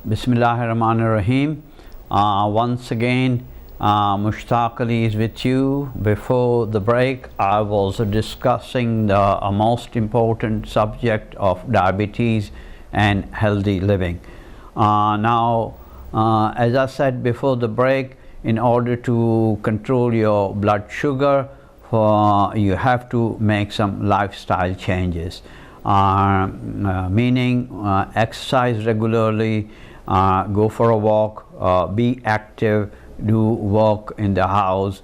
Bismillahirrahmanirrahim. Once again, Mushtaq Ali is with you. Before the break, I was discussing the most important subject of diabetes and healthy living. As I said before the break, in order to control your blood sugar, you have to make some lifestyle changes, meaning exercise regularly, go for a walk, be active, do work in the house,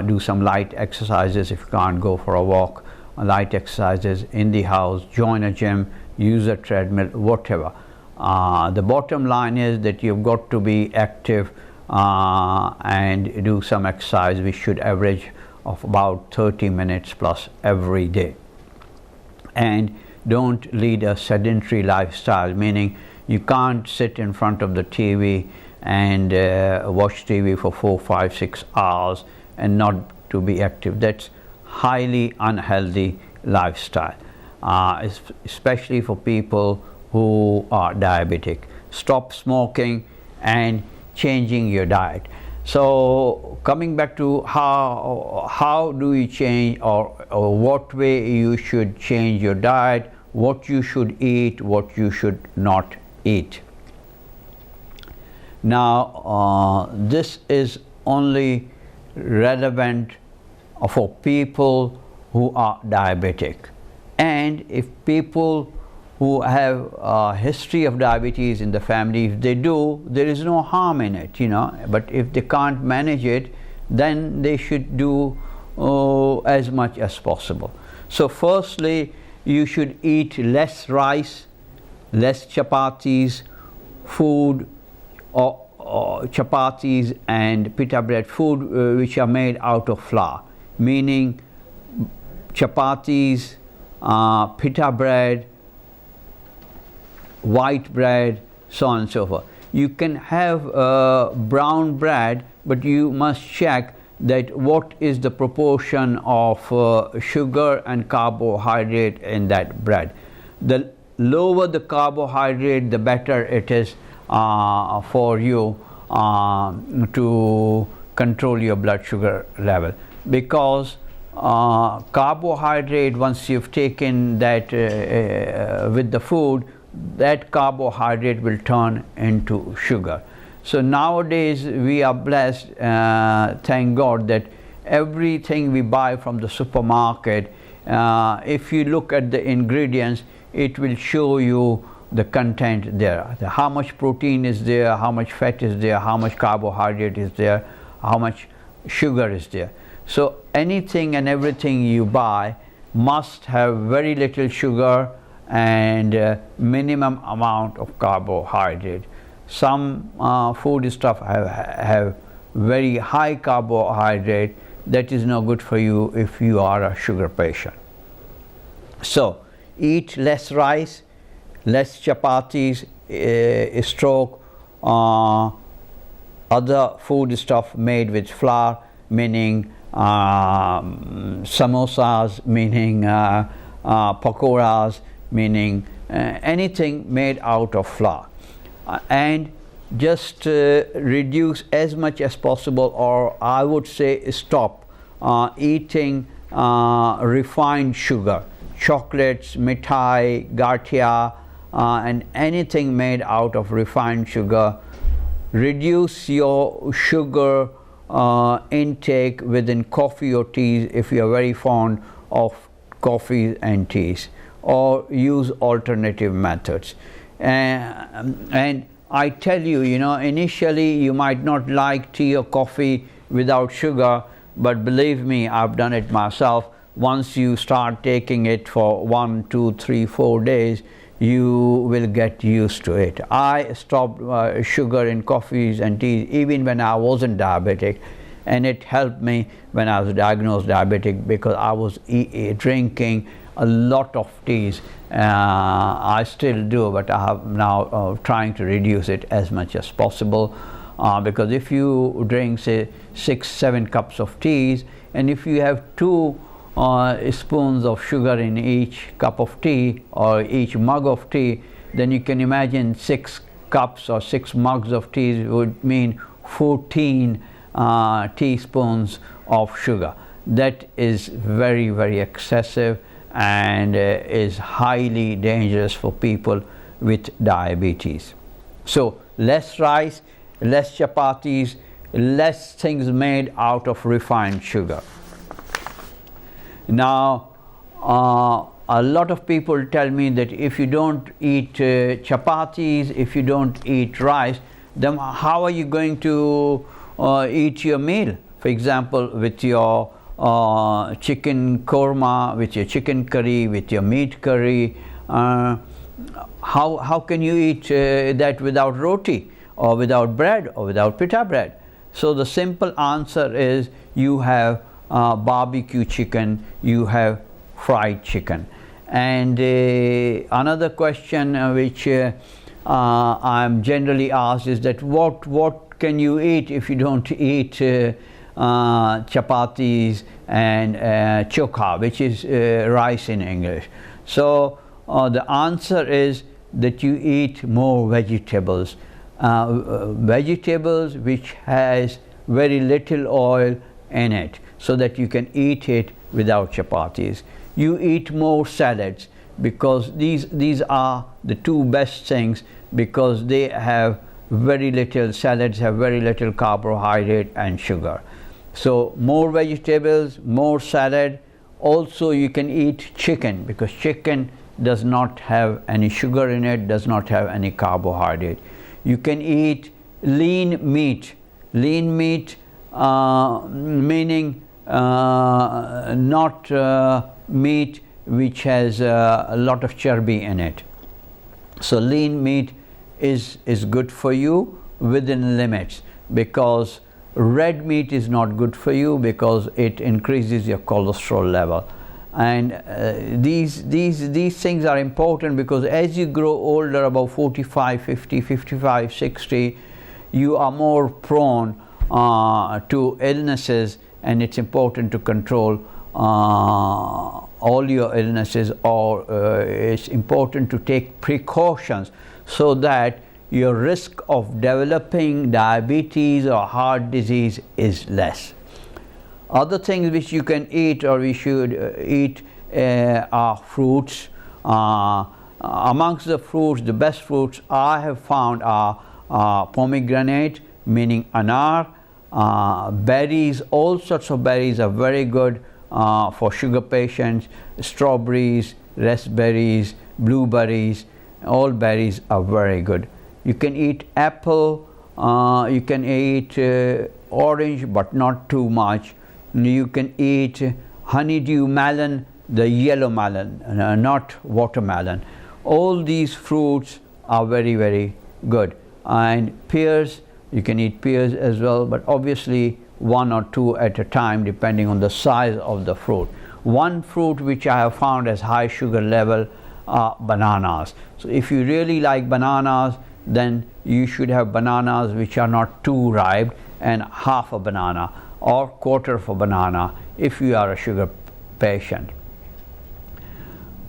do some light exercises if you can't go for a walk, light exercises in the house, join a gym, use a treadmill, whatever. The bottom line is that you've got to be active and do some exercise. We should average of about 30 minutes plus every day. And don't lead a sedentary lifestyle, meaning you can't sit in front of the TV and watch TV for 4, 5, 6 hours and not to be active. That's highly unhealthy lifestyle, especially for people who are diabetic. Stop smoking and changing your diet. So coming back to how do you change, or what way you should change your diet, what you should eat, what you should not eat. Now this is only relevant for people who are diabetic, and if people who have a history of diabetes in the family, if they do, there is no harm in it, but if they can't manage it, then they should do as much as possible. So firstly, you should eat less rice, less chapatis, food or chapatis and pita bread, food which are made out of flour, meaning chapatis, pita bread, white bread, so on and so forth. You can have brown bread, but you must check that what is the proportion of sugar and carbohydrate in that bread. The lower the carbohydrate, the better it is for you to control your blood sugar level, because carbohydrate, once you've taken that with the food, that carbohydrate will turn into sugar. So nowadays we are blessed, thank God, that everything we buy from the supermarket, if you look at the ingredients, it will show you the content there, how much protein is there, how much fat is there, how much carbohydrate is there, how much sugar is there. So anything and everything you buy must have very little sugar and minimum amount of carbohydrate. Some food stuff have very high carbohydrate. That is no good for you if you are a sugar patient. So eat less rice, less chapatis, stroke other food stuff made with flour, meaning samosas, meaning pakoras, meaning anything made out of flour, and just reduce as much as possible, or I would say stop eating refined sugar, chocolates, mithai, gatia, and anything made out of refined sugar. Reduce your sugar intake within coffee or teas if you are very fond of coffee and teas, or use alternative methods. And I tell you, initially you might not like tea or coffee without sugar, but believe me, I've done it myself. Once you start taking it for 1, 2, 3, 4 days, you will get used to it. I stopped sugar in coffees and teas even when I wasn't diabetic, and it helped me when I was diagnosed diabetic, because I was drinking a lot of teas. I still do, but I have now trying to reduce it as much as possible, because if you drink, say, 6, 7 cups of teas, and if you have 2 spoons of sugar in each cup of tea or each mug of tea, then you can imagine 6 cups or 6 mugs of tea would mean 14 teaspoons of sugar. That is very, very excessive and is highly dangerous for people with diabetes. So less rice, less chapatis, less things made out of refined sugar. Now a lot of people tell me that if you don't eat chapatis, if you don't eat rice, then how are you going to eat your meal? For example, with your chicken korma, with your chicken curry, with your meat curry, how can you eat that without roti or without bread or without pita bread? So the simple answer is you have barbecue chicken, you have fried chicken. And another question which I'm generally asked is that what can you eat if you don't eat chapatis and chokha, which is rice in English? So the answer is that you eat more vegetables, vegetables which has very little oil in it, so that you can eat it without chapatis. You eat more salads, because these are the two best things, because they have very little, salads have very little carbohydrate and sugar. So more vegetables, more salad. Also you can eat chicken, because chicken does not have any sugar in it, does not have any carbohydrate. You can eat lean meat. Lean meat meaning not meat which has a lot of charbie in it. So lean meat is good for you within limits, because red meat is not good for you because it increases your cholesterol level. And these things are important, because as you grow older, about 45, 50, 55, 60, you are more prone to illnesses, and it's important to control all your illnesses, or it's important to take precautions so that your risk of developing diabetes or heart disease is less. Other things which you can eat, or we should eat, are fruits. Amongst the fruits, the best fruits I have found are pomegranate, meaning anar, berries. All sorts of berries are very good for sugar patients. Strawberries, raspberries, blueberries, all berries are very good. You can eat apple, you can eat orange, but not too much. You can eat honeydew melon, the yellow melon, not watermelon. All these fruits are very, very good. And pears, you can eat pears as well, but obviously 1 or 2 at a time, depending on the size of the fruit. One fruit which I have found has high sugar level are bananas. So if you really like bananas, then you should have bananas which are not too ripe, and half a banana or quarter of a banana if you are a sugar patient.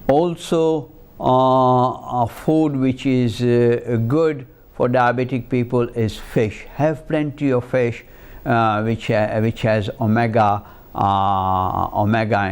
Also a food which is good for diabetic people is fish. Have plenty of fish which has omega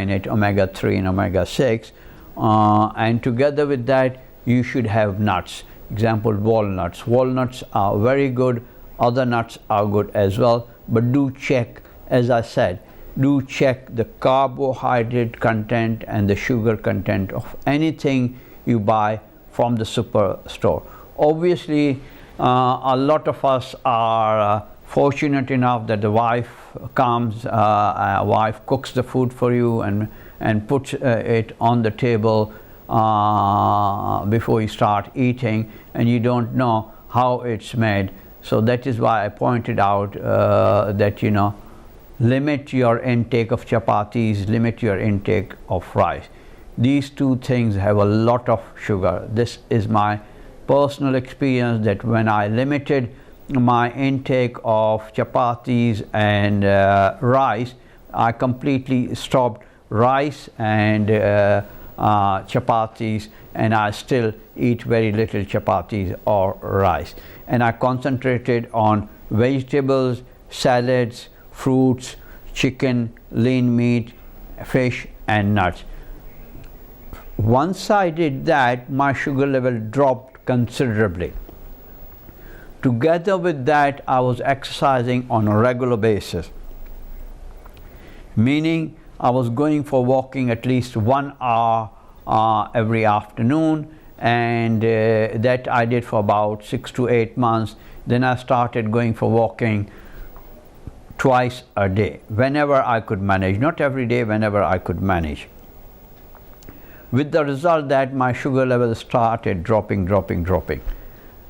in it, omega 3 and omega 6, and together with that you should have nuts. Example, walnuts. Walnuts are very good. Other nuts are good as well, but do check, as I said, do check the carbohydrate content and the sugar content of anything you buy from the superstore. Obviously a lot of us are fortunate enough that the wife comes, wife cooks the food for you and puts it on the table before you start eating, and you don't know how it's made. So that is why I pointed out that, you know, limit your intake of chapatis, limit your intake of rice. These two things have a lot of sugar. This is my personal experience, that when I limited my intake of chapatis and rice, I completely stopped rice and chapatis, and I still eat very little chapatis or rice. And I concentrated on vegetables, salads, fruits, chicken, lean meat, fish and nuts. Once I did that, my sugar level dropped considerably. Together with that, I was exercising on a regular basis, meaning I was going for walking at least 1 hour every afternoon, and that I did for about 6 to 8 months. Then I started going for walking twice a day, whenever I could manage, not every day, whenever I could manage. With the result that my sugar level started dropping.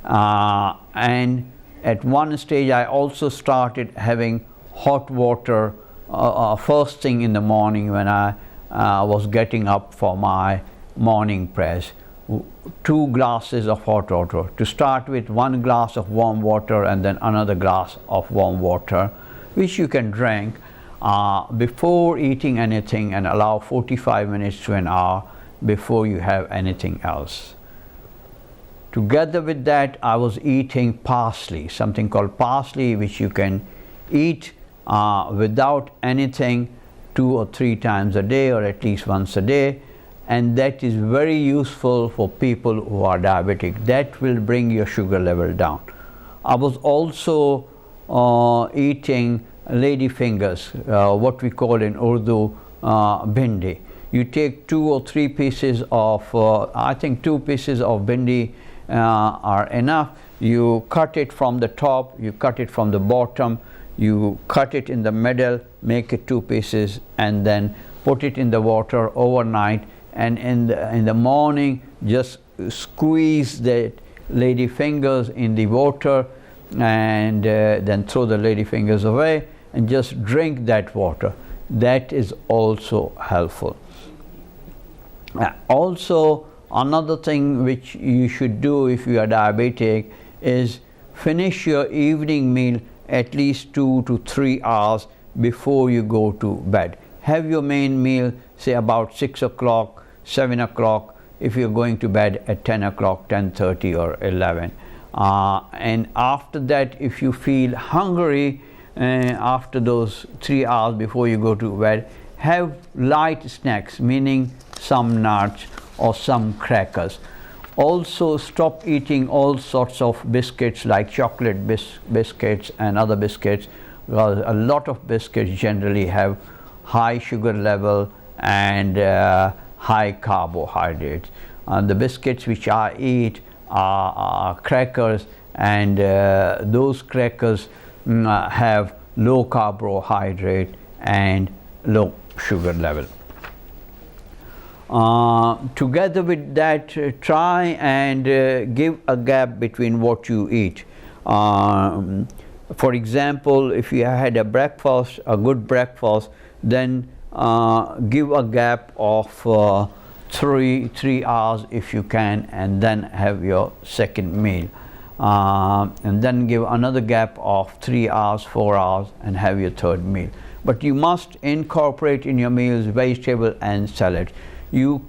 And at one stage I also started having hot water first thing in the morning when I was getting up for my morning prayers. 2 glasses of hot water. To start with, 1 glass of warm water and then another glass of warm water, which you can drink before eating anything, and allow 45 minutes to an hour before you have anything else. Together with that, I was eating parsley, something called parsley, which you can eat without anything 2 or 3 times a day, or at least once a day, and that is very useful for people who are diabetic. That will bring your sugar level down. I was also eating lady fingers, what we call in Urdu bhindi. You take 2 or 3 pieces of, I think 2 pieces of bhindi are enough. You cut it from the top, you cut it from the bottom, you cut it in the middle, make it 2 pieces, and then put it in the water overnight, and in the morning just squeeze the lady fingers in the water, and then throw the lady fingers away and just drink that water. That is also helpful. Also, another thing which you should do if you are diabetic is finish your evening meal at least 2 to 3 hours before you go to bed. Have your main meal say about 6 o'clock, 7 o'clock, if you're going to bed at 10 o'clock, 10:30 or 11. And after that, if you feel hungry after those 3 hours before you go to bed, have light snacks, meaning some nuts or some crackers. Also, stop eating all sorts of biscuits like chocolate biscuits and other biscuits, because a lot of biscuits generally have high sugar level and high carbohydrates. The biscuits which I eat are crackers, and those crackers have low carbohydrate and low sugar level. Together with that, try and give a gap between what you eat. For example, if you had a breakfast, a good breakfast, then give a gap of 3 hours if you can, and then have your second meal. And then give another gap of 3 hours, 4 hours, and have your third meal. But you must incorporate in your meals vegetable and salad. You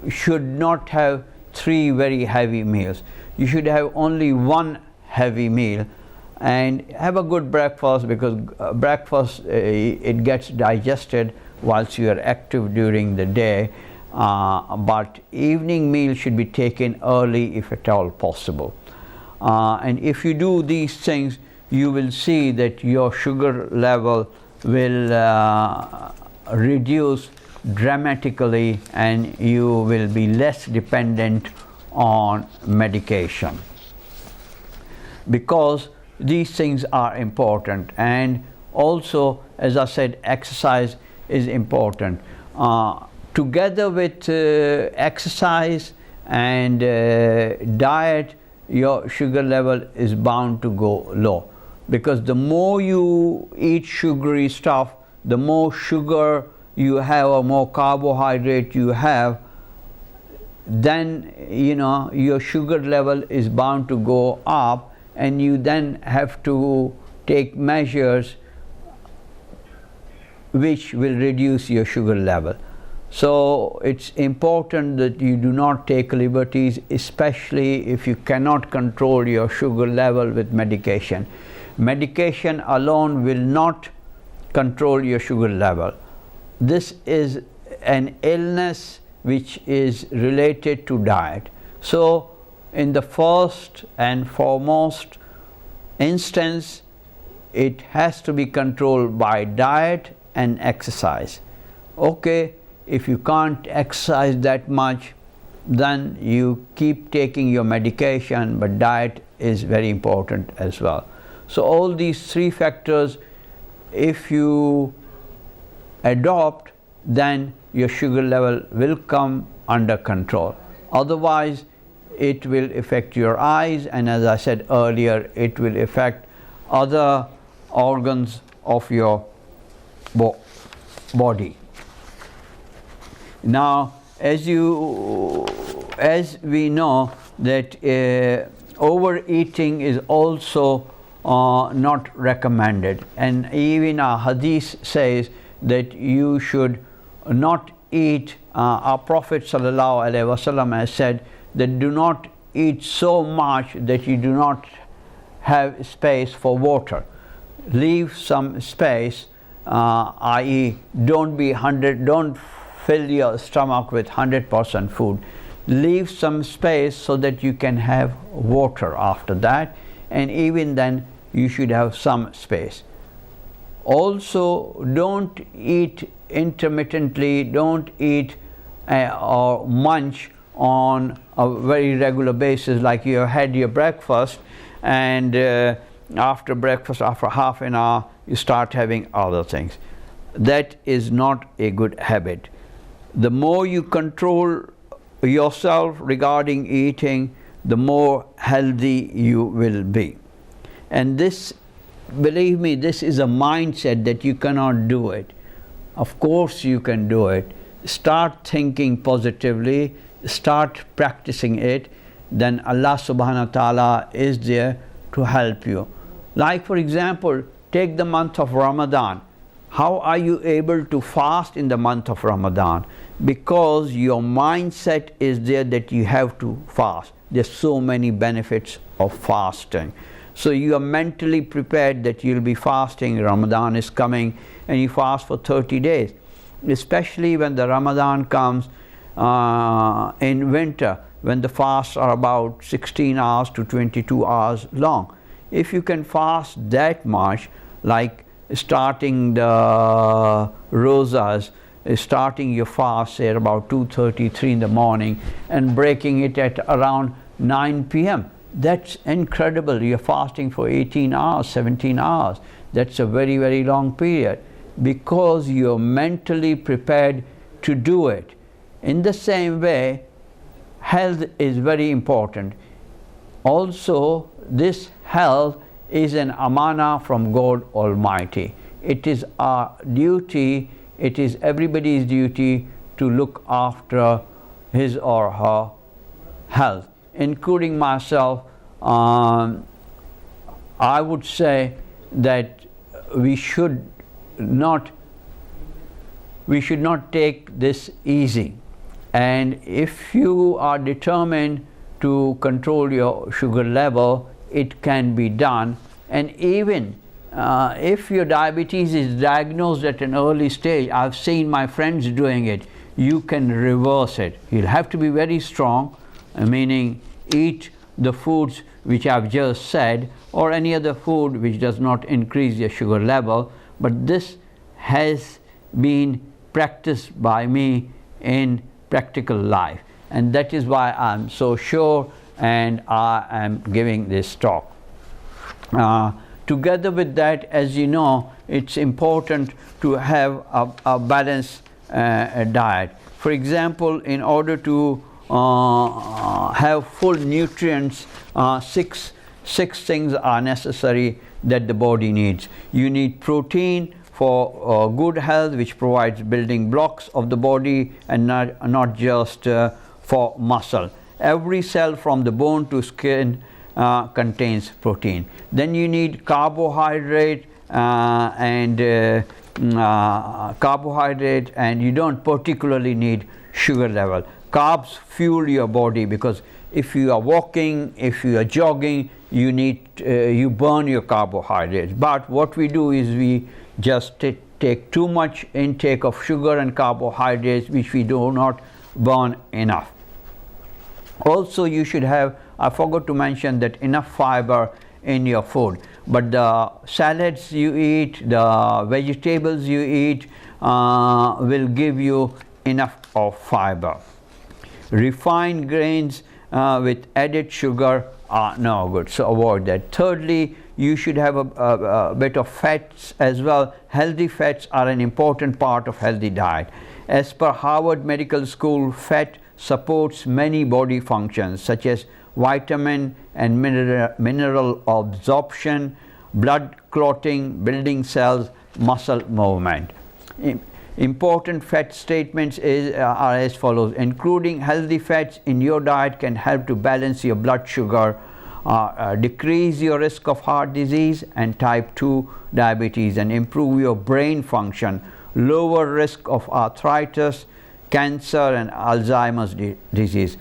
should not have 3 very heavy meals. You should have only 1 heavy meal, and have a good breakfast, because breakfast it gets digested whilst you are active during the day. But evening meal should be taken early if at all possible. And if you do these things, you will see that your sugar level will reduce dramatically, and you will be less dependent on medication, because these things are important. And also, as I said, exercise is important. Together with exercise and diet, your sugar level is bound to go low, because the more you eat sugary stuff, the more sugar you have or more carbohydrate you have, then your sugar level is bound to go up, and you then have to take measures which will reduce your sugar level. So it's important that you do not take liberties, especially if you cannot control your sugar level with medication. Medication alone will not control your sugar level. This is an illness which is related to diet. So in the first and foremost instance, it has to be controlled by diet and exercise. Okay, if you can't exercise that much, then you keep taking your medication, but diet is very important as well. So all these three factors, if you adopt, then your sugar level will come under control. Otherwise, it will affect your eyes, and as I said earlier, it will affect other organs of your body. Now, as we know that overeating is also not recommended, and even our hadith says that you should not eat. Our Prophet ﷺ has said that do not eat so much that you do not have space for water. Leave some space, i.e. don't fill your stomach with 100% food. Leave some space so that you can have water after that, and even then you should have some space. Also, don't eat intermittently, don't eat or munch on a very regular basis, like you have had your breakfast and after breakfast, after half an hour, you start having other things. That is not a good habit. The more you control yourself regarding eating, the more healthy you will be. And this, believe me, this is a mindset that you cannot do it. Of course you can do it. Start thinking positively, start practicing it, then Allah subhanahu wa ta'ala is there to help you. Like for example, take the month of Ramadan. How are you able to fast in the month of Ramadan? Because your mindset is there that you have to fast. There's so many benefits of fasting. So you are mentally prepared that you'll be fasting. Ramadan is coming and you fast for 30 days. Especially when the Ramadan comes in winter, when the fasts are about 16 hours to 22 hours long. If you can fast that much, like starting the rosas, starting your fast say at about 2:30, 3 in the morning and breaking it at around 9 p.m. That's incredible. You're fasting for 18 hours, 17 hours. That's a very, very long period because you're mentally prepared to do it. In the same way, health is very important. Also, this health is an amana from God Almighty. It is our duty, it is everybody's duty to look after his or her health, including myself. I would say that we should not take this easy. And if you are determined to control your sugar level, it can be done. And even if your diabetes is diagnosed at an early stage, I've seen my friends doing it, you can reverse it. You'll have to be very strong, meaning eat the foods which I've just said, or any other food which does not increase your sugar level. But this has been practiced by me in practical life, and that is why I'm so sure and I am giving this talk. Together with that, as you know, it's important to have a balanced diet. For example, in order to have full nutrients, six things are necessary that the body needs. You need protein for good health, which provides building blocks of the body and not just for muscle. Every cell from the bone to skin contains protein. Then you need carbohydrate and carbohydrate, and you don't particularly need sugar level. Carbs fuel your body, because if you are walking, if you are jogging, you need you burn your carbohydrates. But what we do is we just take too much intake of sugar and carbohydrates, which we do not burn enough. Also, you should have, I forgot to mention, that enough fiber in your food. But the salads you eat, the vegetables you eat will give you enough of fiber. Refined grains with added sugar are no good, so avoid that. Thirdly, you should have a bit of fats as well. Healthy fats are an important part of healthy diet. As per Harvard Medical School, fat supports many body functions such as vitamin and mineral absorption, blood clotting, building cells, muscle movement. Important fat statements are as follows: including healthy fats in your diet can help to balance your blood sugar, decrease your risk of heart disease and type 2 diabetes, and improve your brain function, lower risk of arthritis, cancer and Alzheimer's disease.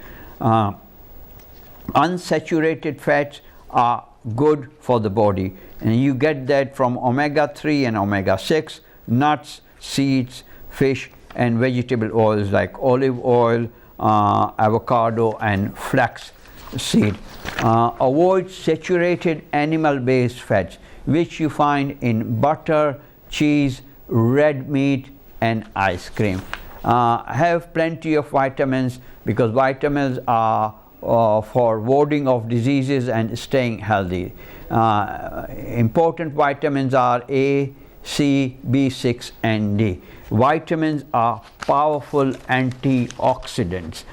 Unsaturated fats are good for the body, and you get that from omega-3 and omega-6, nuts, seeds, fish and vegetable oils like olive oil, avocado and flax seed. Avoid saturated animal-based fats, which you find in butter, cheese, red meat and ice cream. Have plenty of vitamins, because vitamins are for warding off diseases and staying healthy. Important vitamins are A, C, B6 and D. Vitamins are powerful antioxidants.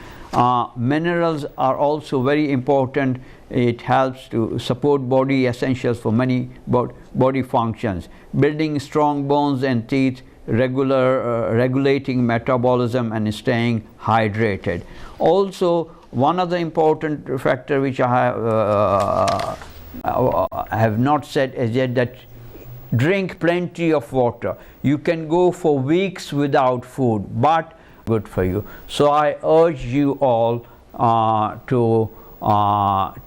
Minerals are also very important. It helps to support body essentials for many body functions, building strong bones and teeth, regulating metabolism and staying hydrated. Also, one other important factor which I have not said as yet, that drink plenty of water. You can go for weeks without food, but good for you. So I urge you all to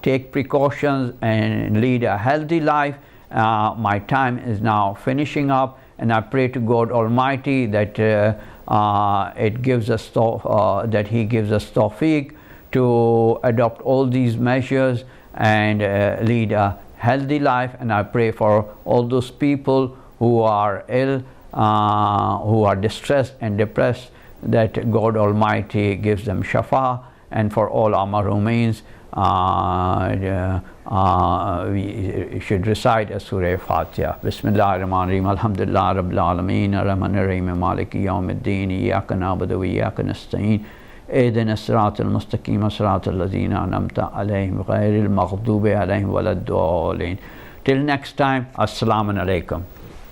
take precautions and lead a healthy life. My time is now finishing up, and I pray to God Almighty that it gives us that He gives us tawfiq to adopt all these measures and lead a healthy life. And I pray for all those people who are ill, who are distressed and depressed, that God Almighty gives them shafa. And for all our Maroons, we should recite a Surah Fatiha. Bismillahir Rahmanir Rahim. Alhamdulillah Rabbil Alameen. Ar-Rahmanir Rahim. Maliki Yawmiddin. Iyyaka na'budu wa iyyaka nasta'een. اهدنا الصراط المستقيم صراط الذين أنعمت عليهم غير المغضوب عليهم ولا الضالين. Till next time, Assalamu alaikum.